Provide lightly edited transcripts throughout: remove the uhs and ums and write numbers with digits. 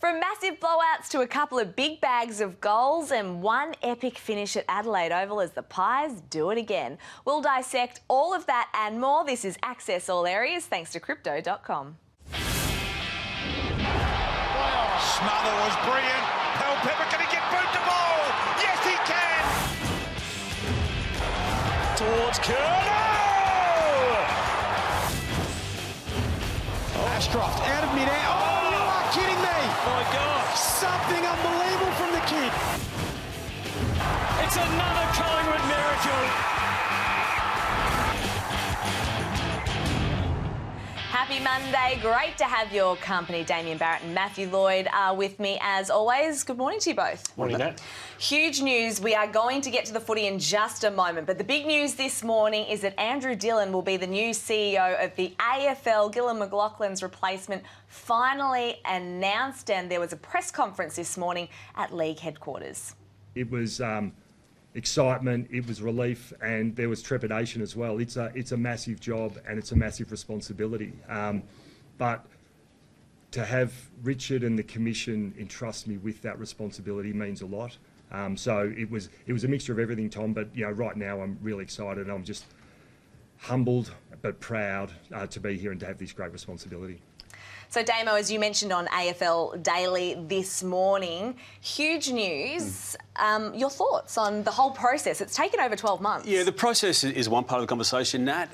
From massive blowouts to a couple of big bags of goals and one epic finish at Adelaide Oval as the Pies do it again. We'll dissect all of that and more. This is Access All Areas, thanks to Crypto.com. Smother was brilliant. Pepper, can he get boot the ball? Yes, he can! Towards Curnow! Ashcroft out of mid-air. Oh, you are kidding me! My God! Something unbelievable from the kid. It's another Collingwood miracle. Happy Monday. Great to have your company. Damien Barrett and Matthew Lloyd are with me as always. Good morning to you both. Morning, Matt. Huge news. We are going to get to the footy in just a moment, but the big news this morning is that Andrew Dillon will be the new CEO of the AFL. Gillon McLachlan's replacement finally announced, and there was a press conference this morning at league headquarters. It was excitement, it was relief, and there was trepidation as well. It's a massive job and it's a massive responsibility. But to have Richard and the Commission entrust me with that responsibility means a lot. So it was a mixture of everything, Tom. But right now I'm really excited. I'm just humbled but proud to be here and to have this great responsibility. So, Damo, as you mentioned on AFL Daily this morning, huge news. Your thoughts on the whole process? It's taken over 12 months. Yeah, the process is one part of the conversation, Nat.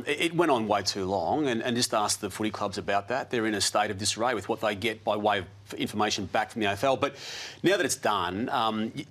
It went on way too long, and just ask the footy clubs about that. They're in a state of disarray with what they get by way of information back from the AFL. But now that it's done,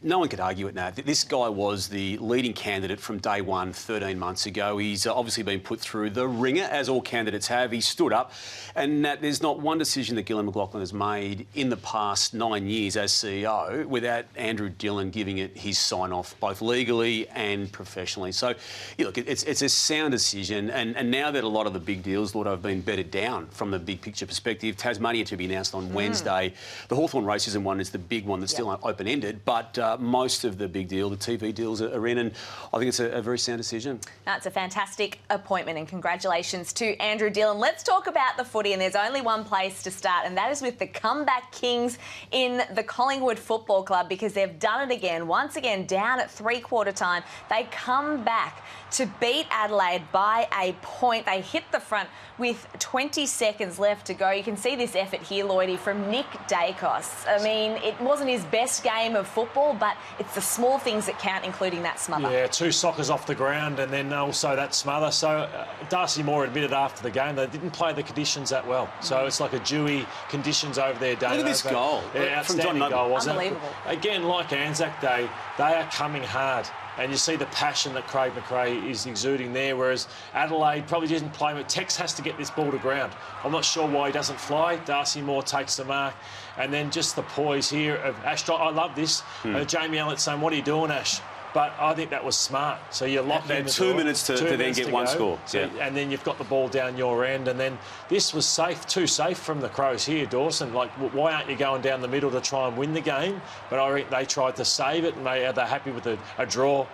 no one could argue it, Nat. This guy was the leading candidate from day one 13 months ago. He's obviously been put through the ringer, as all candidates have. He stood up, and Nat, there's not one decision that Gillon McLachlan has made in the past 9 years as CEO without Andrew Dillon giving it his sign-off, both legally and professionally. So, look, it's a sound decision, and now that a lot of the big deals, Lord, have been bedded down from the big picture perspective, Tasmania to be announced on Wednesday. The Hawthorn racism one is the big one that's still open-ended, but most of the big deal, the TV deals are in, and I think it's a very sound decision. That's a fantastic appointment, and congratulations to Andrew Dillon. Let's talk about the footy, and there's only one place to start, and that is with the comeback kings in the Collingwood Football Club, because they've done it again. Once again, down at three-quarter time, they come back to beat Adelaide by a point. They hit the front with 20 seconds left to go. You can see this effort here, Lloydie, from Nick Dacos. I mean, it wasn't his best game of football, but it's the small things that count, including that smother. Yeah, 2 sockers off the ground and then also that smother. So Darcy Moore admitted after the game they didn't play the conditions that well. So it's like a dewy conditions over there, Dave. Look at this goal. Yeah, outstanding goal, wasn't it? Unbelievable. Again, like Anzac Day, they are coming hard. And you see the passion that Craig McRae is exuding there, whereas Adelaide probably doesn't play, but Tex has to get this ball to ground. I'm not sure why he doesn't fly. Darcy Moore takes the mark. And then just the poise here of Ash. I love this. Jamie Elliott's saying, what are you doing, Ash? But I think that was smart. So you lock in the 2 minutes to then get one score. So, and then you've got the ball down your end. And then this was safe, too safe from the Crows here, Dawson. Like, why aren't you going down the middle to try and win the game? But I think they tried to save it, and they're happy with a draw.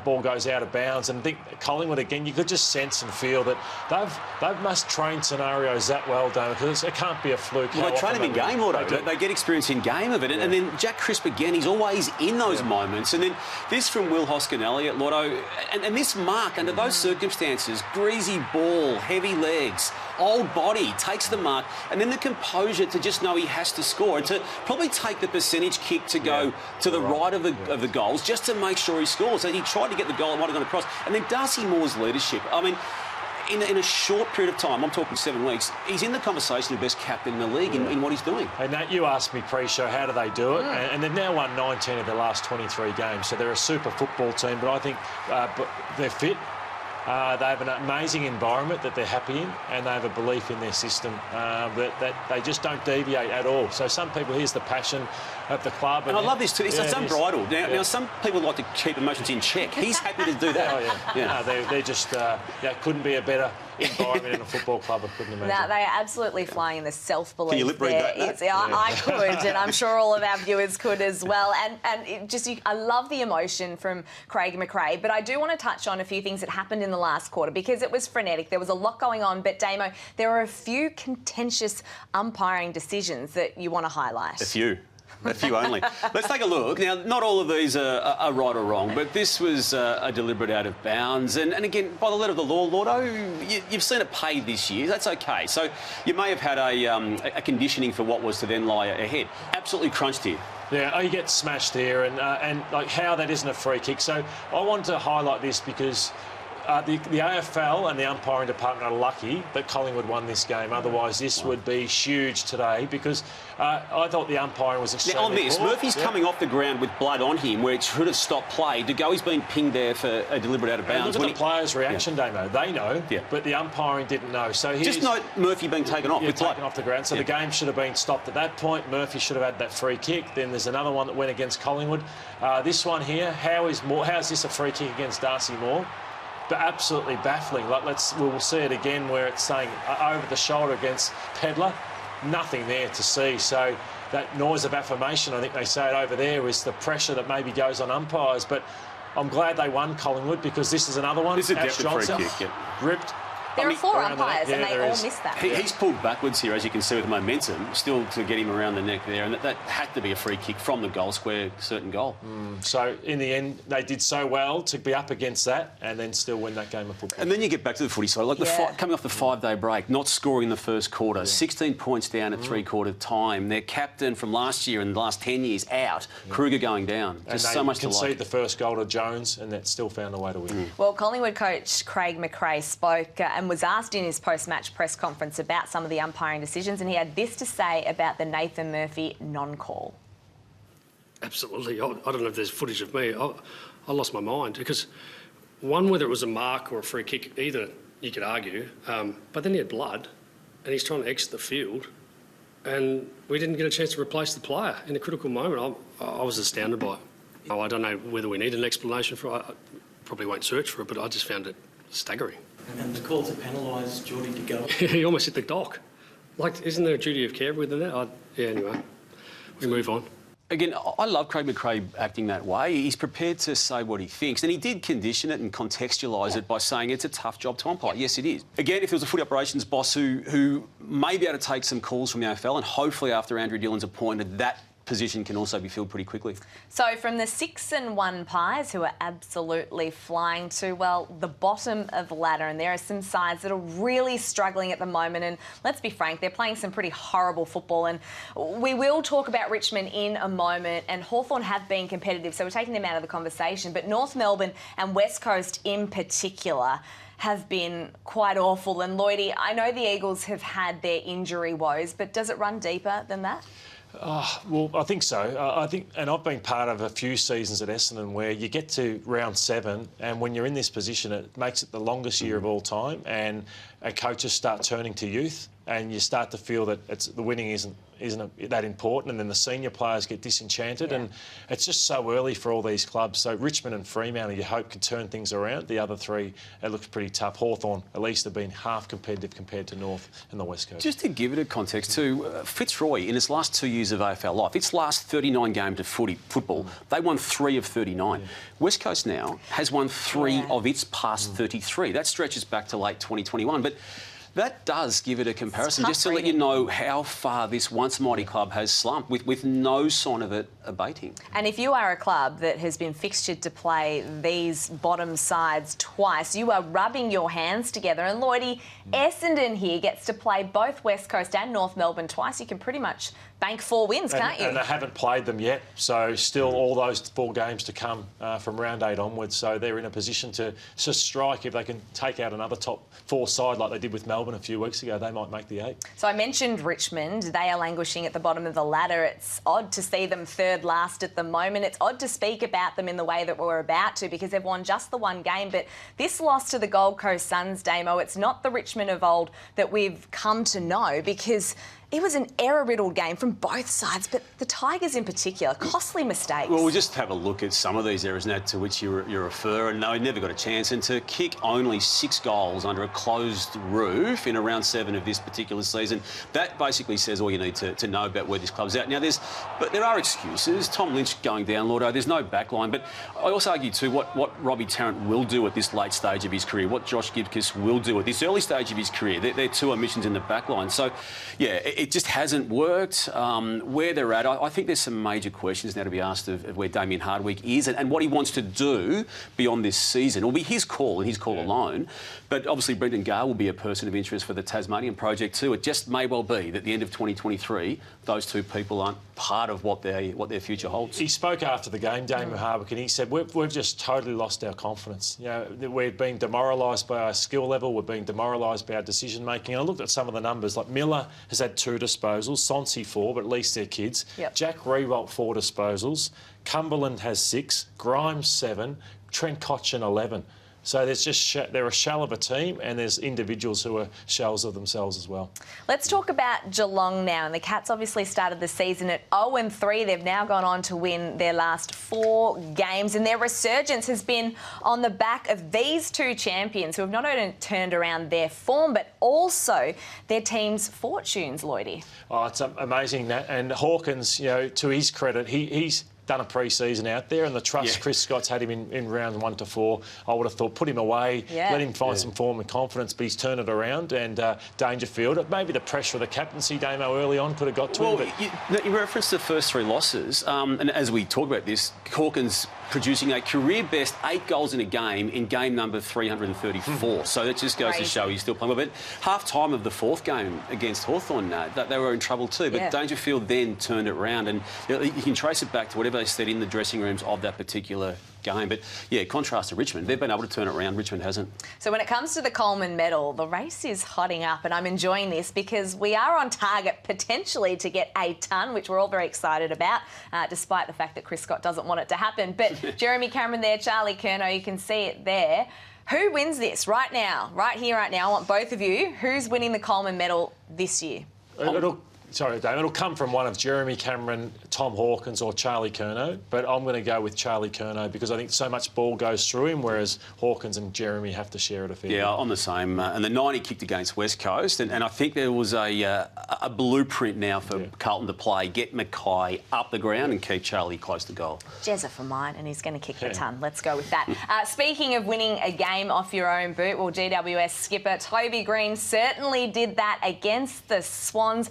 Ball goes out of bounds, and I think Collingwood again. You could just sense and feel that they must train scenarios that well, don't, because it can't be a fluke. Well, they train them in game, Auto. They get experience in game of it, and then Jack Crisp again. He's always in those moments, and then this from Will Hoskin-Elliott, Lotto, and this mark under those circumstances, greasy ball, heavy legs, old body, takes the mark, and then the composure to just know he has to score, and to probably take the percentage kick to go to the right of the goals just to make sure he scores. So he tried to get the goal, it might have gone across. And then Darcy Moore's leadership. I mean, in a short period of time, I'm talking 7 weeks, he's in the conversation of best captain in the league in what he's doing. And Nat, you asked me pre-show, how do they do it? And they've now won 19 of their last 23 games, so they're a super football team, but I think they're fit. They have an amazing environment that they're happy in, and they have a belief in their system that they just don't deviate at all. So some people, here's the passion of the club. And I love this too. It's unbridled. Now, some people like to keep emotions in check. He's happy to do that. No, they're just couldn't be a better environment in a football club, I couldn't imagine. Now, they are absolutely flying in the self-belief. Can you lip read there. that? I could, and I'm sure all of our viewers could as well. And I love the emotion from Craig McRae, but I do want to touch on a few things that happened in the last quarter because it was frenetic. There was a lot going on, but Damo, there are a few contentious umpiring decisions that you want to highlight. A few only. Let's take a look. Now, not all of these are right or wrong, but this was a deliberate out of bounds. And again, by the letter of the law, Lordo, you've seen it paid this year. That's okay. So you may have had a conditioning for what was to then lie ahead. Absolutely crunched here. Yeah, you get smashed here, and like how that isn't a free kick. So I wanted to highlight this because the AFL and the umpiring department are lucky that Collingwood won this game. Otherwise, this would be huge today because I thought the umpiring was extremely Now, on this, poor. Murphy's coming off the ground with blood on him where it should have stopped play. De Goey's been pinged there for a deliberate out of bounds. Look at the players' reaction, Damo. They know, but the umpiring didn't know. So just note Murphy being taken off with blood. Taken off the ground. So the game should have been stopped at that point. Murphy should have had that free kick. Then there's another one that went against Collingwood. This one here, how is this a free kick against Darcy Moore? But absolutely baffling. We'll see it again where it's saying over the shoulder against Pedler. Nothing there to see. So that noise of affirmation, I think they say it over there, is the pressure that maybe goes on umpires. But I'm glad they won Collingwood because this is another one. This is a definite free kick. Ripped. There are four umpires and they all is. missed that. He's pulled backwards here, as you can see with the momentum, still to get him around the neck there. And that had to be a free kick from the goal square, certain goal. So, in the end, they did so well to be up against that and then still win that game of football. And then you get back to the footy side. Like coming off the 5-day break, not scoring in the first quarter, 16 points down at three-quarter time. Their captain from last year and the last 10 years out, Kruger going down. Just so much to like. Concede the first goal to Jones and that still found a way to win. Well, Collingwood coach Craig McRae spoke and was asked in his post-match press conference about some of the umpiring decisions, and he had this to say about the Nathan Murphy non-call. Absolutely. I don't know if there's footage of me. I lost my mind because, one, whether it was a mark or a free kick, either you could argue, but then he had blood and he's trying to exit the field and we didn't get a chance to replace the player in a critical moment. I was astounded by it. I don't know whether we need an explanation for it. I probably won't search for it, but I just found it staggering. And the call to penalise Geordie to go. He almost hit the dock. Like, isn't there a duty of care within that? Anyway, we move on. Again, I love Craig McRae acting that way. He's prepared to say what he thinks, and he did condition it and contextualise it by saying it's a tough job to umpire. Yes, it is. Again, if there was a footy operations boss who may be able to take some calls from the AFL, and hopefully after Andrew Dillon's appointed, that position can also be filled pretty quickly. So from the 6-1 Pies, who are absolutely flying to, well, the bottom of the ladder, and there are some sides that are really struggling at the moment, and let's be frank, they're playing some pretty horrible football, and we will talk about Richmond in a moment, and Hawthorn have been competitive, so we're taking them out of the conversation, but North Melbourne and West Coast in particular have been quite awful. And Lloydie, I know the Eagles have had their injury woes, but does it run deeper than that? Well, I think so. I think, and I've been part of a few seasons at Essendon where you get to round 7, and when you're in this position, it makes it the longest year of all time, and coaches start turning to youth, and you start to feel that the winning isn't that important, and then the senior players get disenchanted, and it's just so early for all these clubs. So Richmond and Fremantle, you hope, can turn things around. The other three, it looks pretty tough. Hawthorn, at least, have been half competitive compared to North and the West Coast. Just to give it a context too, Fitzroy, in its last 2 years of AFL life, its last 39 games of football, they won 3 of 39. Yeah. West Coast now has won 3 of its past 33. That stretches back to late 2021, but that does give it a comparison, just to let you know how far this once mighty club has slumped, with no sign of it abating. And if you are a club that has been fixtured to play these bottom sides twice, you are rubbing your hands together. And Lloydie, Essendon here gets to play both West Coast and North Melbourne twice. You can pretty much bank 4 wins, can't you? And they haven't played them yet, so still all those 4 games to come from round 8 onwards. So they're in a position to strike. If they can take out another top 4 side like they did with Melbourne a few weeks ago, they might make the 8. So I mentioned Richmond. They are languishing at the bottom of the ladder. It's odd to see them third last at the moment. It's odd to speak about them in the way that we're about to, because they've won just the 1 game. But this loss to the Gold Coast Suns, Damo, it's not the Richmond of old that we've come to know, because it was an error-riddled game from both sides, but the Tigers in particular, costly mistakes. Well, we'll just have a look at some of these errors, Nat, to which you refer, and no, he never got a chance. And to kick only 6 goals under a closed roof in round 7 of this particular season, that basically says all you need to know about where this club's at. Now, there are excuses. Tom Lynch going down, Lordo, there's no backline, but I also argue too what Robbie Tarrant will do at this late stage of his career, what Josh Gibcus will do at this early stage of his career. They're 2 omissions in the backline. So, yeah, it just hasn't worked. Where they're at, I think there's some major questions now to be asked of where Damien Hardwick is and what he wants to do beyond this season. It'll be his call and his call alone. But obviously Brendan Gale will be a person of interest for the Tasmanian project too. It just may well be that at the end of 2023, those 2 people aren't part of what their future holds. He spoke after the game, Damien Hardwick, and he said, we've just totally lost our confidence. You know, we've been demoralised by our skill level, we've been demoralised by our decision-making. And I looked at some of the numbers, like Miller has had 2 disposals, Sonsi 4, but at least they're kids. Yep. Jack Riewoldt 4 disposals, Cumberland has 6, Grimes 7, Trent Cotchin 11. So there's they're a shell of a team, and there's individuals who are shells of themselves as well. Let's talk about Geelong now. And the Cats obviously started the season at 0-3. They've now gone on to win their last 4 games, and their resurgence has been on the back of these 2 champions who have not only turned around their form, but also their team's fortunes, Lloydie. Oh, it's amazing, Nat. And Hawkins, you know, to his credit, he's done a pre-season out there, and the trust Chris Scott's had him in round 1 to 4. I would have thought put him away, let him find some form and confidence, but he's turned it around. And Dangerfield, maybe the pressure of the captaincy, Damo, early on could have got to him. But you referenced the first 3 losses, and as we talk about this, Hawkins producing a career-best 8 goals in a game in game number 334. So that just goes to show he's still playing well. But half-time of the 4th game against Hawthorn, that they were in trouble too. But Dangerfield then turned it around, and you can trace it back to whatever they said in the dressing rooms of that particular game. But, yeah, contrast to Richmond, they've been able to turn it around. Richmond hasn't. So when it comes to the Coleman medal, the race is hotting up, and I'm enjoying this because we are on target potentially to get a ton, which we're all very excited about, despite the fact that Chris Scott doesn't want it to happen. But Jeremy Cameron there, Charlie Curnow, you can see it there. Who wins this right now, right here, right now? I want both of you. Who's winning the Coleman medal this year? Sorry, Dave, it'll come from one of Jeremy Cameron, Tom Hawkins or Charlie Curnow, but I'm going to go with Charlie Curnow because I think so much ball goes through him, whereas Hawkins and Jeremy have to share it a fair bit. Yeah, I'm the same. And the 90 kicked against West Coast, and I think there was a blueprint now for Carlton to play, get Mackay up the ground and keep Charlie close to goal. Jezza for mine, and he's going to kick the ton. Let's go with that. Speaking of winning a game off your own boot, well, GWS skipper Toby Green certainly did that against the Swans.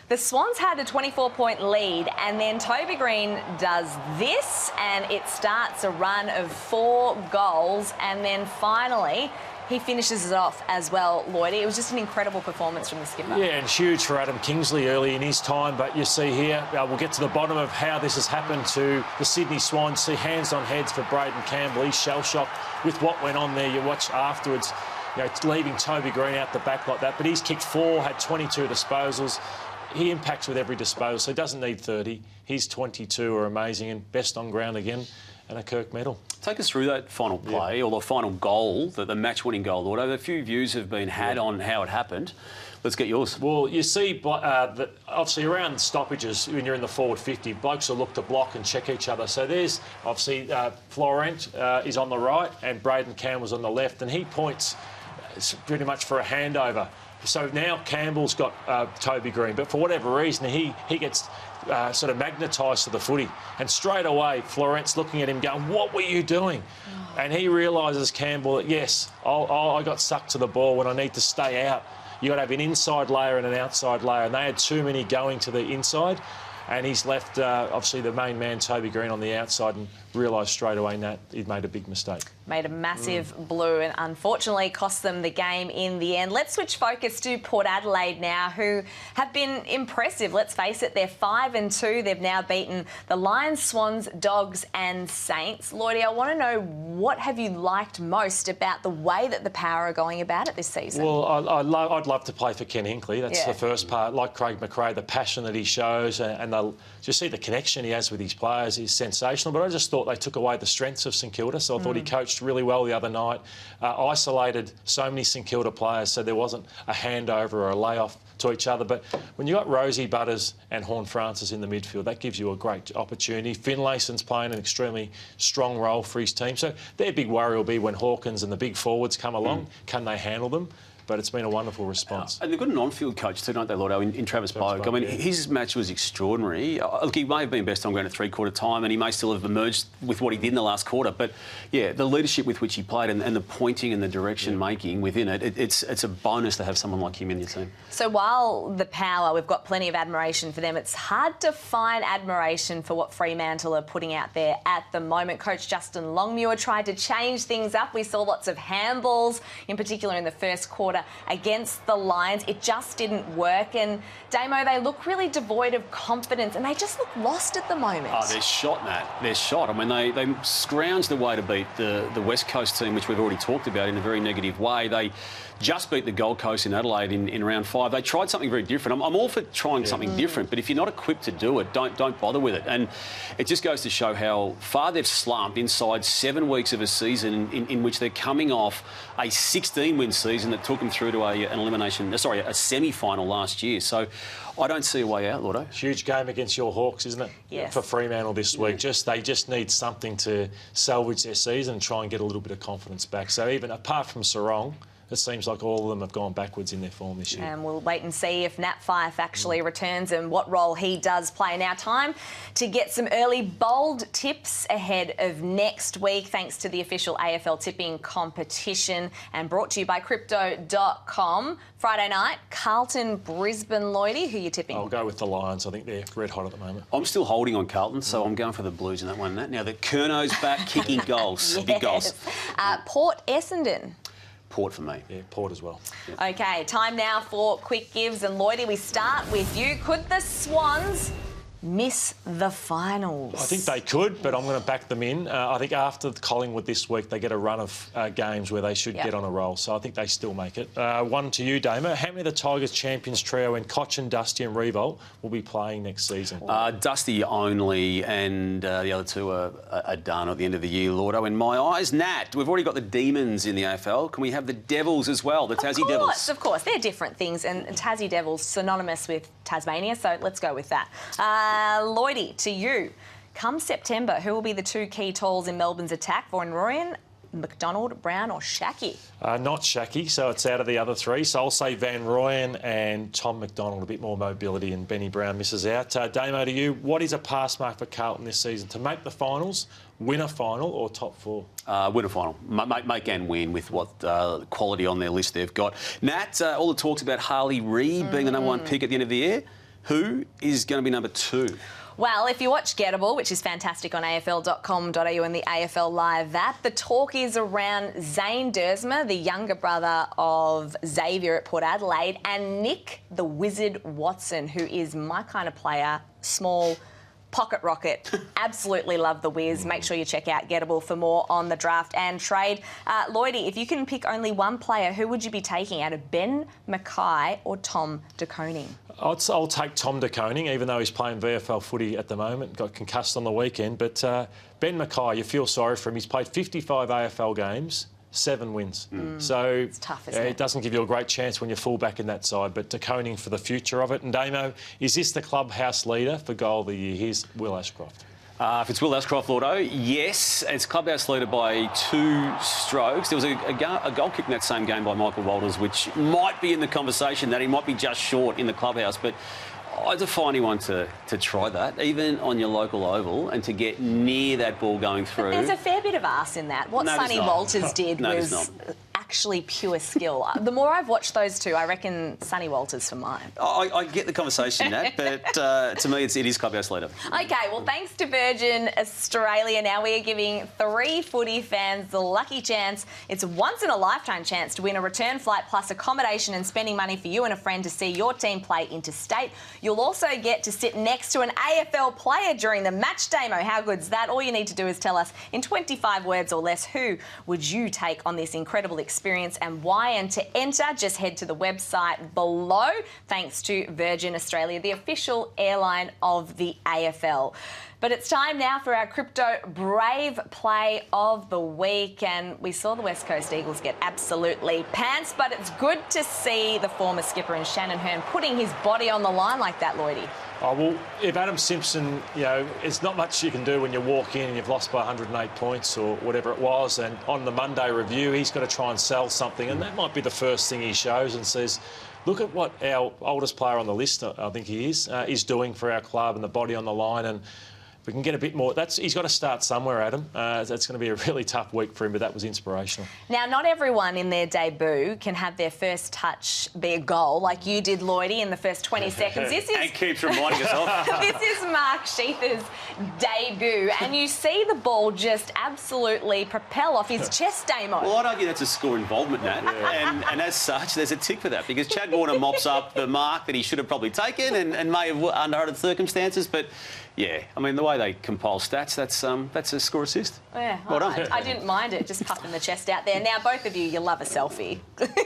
The Swans had a 24-point lead, and then Toby Green does this, and it starts a run of 4 goals, and then finally he finishes it off as well, Lloydie. It was just an incredible performance from the skipper. Yeah, and huge for Adam Kingsley early in his time, but you see here, we'll get to the bottom of how this has happened to the Sydney Swans. See hands on heads for Braden Campbell. He's shell-shocked with what went on there. You watch afterwards, you know, leaving Toby Green out the back like that, but he's kicked 4, had 22 disposals. He impacts with every disposal, so he doesn't need 30. His 22 are amazing, and best on ground again, and a Kirk medal. Take us through that final play, or the final goal, the match-winning goal, Lord. A few views have been had on how it happened. Let's get yours. Well, you see, obviously around stoppages, when you're in the forward 50, blokes will look to block and check each other. So there's, obviously, Florent is on the right, and Braden Campbell's on the left, and he points pretty much for a handover. So now Campbell's got Toby Green, but for whatever reason, he gets sort of magnetised to the footy. And straight away, Florent's looking at him going, what were you doing? And he realises, Campbell, that yes, I got sucked to the ball when I need to stay out. You've got to have an inside layer and an outside layer, and they had too many going to the inside. And he's left, obviously, the main man, Toby Green, on the outside, and realised straight away that he'd made a big mistake. Made a massive blue, and unfortunately cost them the game in the end. Let's switch focus to Port Adelaide now, who have been impressive. Let's face it, they're 5-2. They've now beaten the Lions, Swans, Dogs and Saints. Lloydie, I want to know, what have you liked most about the way that the Power are going about it this season? Well, I'd love to play for Ken Hinkley. That's the first part. Like Craig McRae, the passion that he shows, and just see the connection he has with his players is sensational. But I just thought they took away the strengths of St Kilda, so I thought he coached really well the other night. Isolated so many St Kilda players, so there wasn't a handover or a layoff to each other. But when you've got Rosie, Butters and Horne-Francis in the midfield, that gives you a great opportunity. Finlayson's playing an extremely strong role for his team. So their big worry will be when Hawkins and the big forwards come along, can they handle them? But it's been a wonderful response. And they've got an on-field coach too, don't they, Lordo, in Travis Boak? I mean, his match was extraordinary. Look, he may have been best on ground at three-quarter time, and he may still have emerged with what he did in the last quarter. But, yeah, the leadership with which he played and the pointing and the direction-making within it's a bonus to have someone like him in your team. So while the Power, we've got plenty of admiration for them, it's hard to find admiration for what Fremantle are putting out there at the moment. Coach Justin Longmuir tried to change things up. We saw lots of handballs, in particular in the first quarter against the Lions. It just didn't work. And Damo, they look really devoid of confidence and they just look lost at the moment. Oh, they're shot, Nat. They're shot. I mean, they scrounged the way to beat the West Coast team, which we've already talked about in a very negative way. They just beat the Gold Coast in Adelaide in round 5. They tried something very different. I'm all for trying something different, but if you're not equipped to do it, don't bother with it. And it just goes to show how far they've slumped inside 7 weeks of a season in which they're coming off a 16-win season that took them through to a semi-final last year. So I don't see a way out, Lordo. Huge game against your Hawks, isn't it? Yes. For Fremantle this week. They just need something to salvage their season and try and get a little bit of confidence back. So even apart from Sarong, it seems like all of them have gone backwards in their form this year. And we'll wait and see if Nat Fyfe actually returns and what role he does play. Now, time to get some early bold tips ahead of next week, thanks to the official AFL tipping competition and brought to you by Crypto.com. Friday night, Carlton, Brisbane. Lloydie, who are you tipping? I'll go with the Lions. I think they're red hot at the moment. I'm still holding on Carlton, so I'm going for the Blues in that one, Nat. Now, the Kerno's back kicking goals. Yes. Big goals. Port Essendon. Port for me. Yeah, Port as well. Yeah. OK, time now for quick gives. And Lloydie, we start with you. Could the Swans miss the finals? I think they could, but I'm going to back them in. I think after Collingwood this week, they get a run of games where they should get on a roll. So I think they still make it. One to you, Damo. How many of the Tigers champions trio in Cochin, Dusty and Revolt will be playing next season? Dusty only, and the other two are done at the end of the year, Lordo. In my eyes, Nat, we've already got the Demons in the AFL. Can we have the Devils as well, the Tassie Devils? Of course. They're different things, and Tassie Devils synonymous with Tasmania, so let's go with that. Lloydie, to you. Come September, who will be the two key talls in Melbourne's attack? Vaughan Royan, McDonald, Brown or Shackey? Not Shackey, so it's out of the other three. So I'll say Van Rooyen and Tom McDonald, a bit more mobility, and Benny Brown misses out. Damo, to you, what is a pass mark for Carlton this season? To make the finals, win a final or top 4? Win a final. Make and win with what quality on their list they've got. Nat, all the talks about Harley Reid being the #1 pick at the end of the year. Who is going to be number 2? Well, if you watch Gettable, which is fantastic on afl.com.au and the AFL Live app, the talk is around Zane Dersma, the younger brother of Xavier at Port Adelaide, and Nick the Wizard Watson, who is my kind of player, small, pocket rocket. Absolutely love the Wiz. Make sure you check out Gettable for more on the draft and trade. Lloydie, if you can pick only one player, who would you be taking out of Ben Mackay or Tom De Koning? I'll take Tom De Koning, even though he's playing VFL footy at the moment. Got concussed on the weekend. But Ben Mackay, you feel sorry for him. He's played 55 AFL games, 7 wins. So it's tough, isn't it? It doesn't give you a great chance when you're full-back in that side. But De Koning for the future of it. And Damo, is this the clubhouse leader for goal of the year? Here's Will Ashcroft. If it's Will Ashcroft, Lordo, yes. It's clubhouse leader by 2 strokes. There was a goal kick in that same game by Michael Walters, which might be in the conversation, that he might be just short in the clubhouse. But I defy anyone to try that, even on your local oval, and to get near that ball going through. But there's a fair bit of arse in that. What Sonny Walters did was actually pure skill. The more I've watched those two, I reckon Sonny Walters for mine. I get the conversation, Nat, but to me it is clubhouse leader. OK, well, thanks to Virgin Australia. Now we are giving 3 footy fans the lucky chance. It's a once-in-a-lifetime chance to win a return flight plus accommodation and spending money for you and a friend to see your team play interstate. You'll also get to sit next to an AFL player during the match demo. How good's that? All you need to do is tell us in 25 words or less, who would you take on this incredible experience experience and why. And to enter, just head to the website below, thanks to Virgin Australia, the official airline of the AFL. But it's time now for our Crypto Brave Play of the Week. And we saw the West Coast Eagles get absolutely pants, but it's good to see the former skipper and Shannon Hurn putting his body on the line like that, Lloydie. Oh, well, if Adam Simpson, it's not much you can do when you walk in and you've lost by 108 points or whatever it was, and on the Monday review, he's got to try and sell something, and that might be the first thing he shows and says, look at what our oldest player on the list, I think he is doing for our club and the body on the line. And if we can get a bit more, he's got to start somewhere, Adam. That's going to be a really tough week for him, but that was inspirational. Now, not everyone in their debut can have their first touch be a goal, like you did, Lloydie, in the first 20 seconds. And keeps reminding us of. This is Mark Sheether's debut, and you see the ball just absolutely propel off his chest, Damo. Well, I'd argue that's a score involvement, Nat. And as such, there's a tick for that, because Chad Warner mops up the mark that he should have probably taken and may have under other circumstances, but yeah, I mean, the way they compile stats, that's a score assist. Yeah, well done. I didn't mind it, just puffing the chest out there. Now, both of you love a selfie,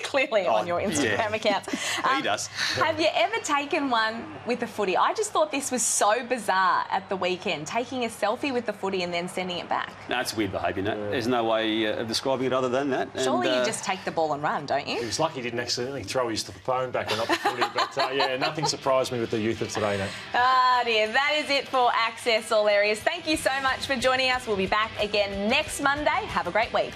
clearly on your Instagram accounts. He does. Have you ever taken one with the footy? I just thought this was so bizarre at the weekend, taking a selfie with the footy and then sending it back. No, it's weird behaviour, Nat. There's no way of describing it other than that. Surely you just take the ball and run, don't you? He was lucky he didn't accidentally throw his phone back and not the footy, but yeah, nothing surprised me with the youth of today, Nat. Ah, dear, that is it for Access All Areas. Thank you so much for joining us. We'll be back again next Monday. Have a great week.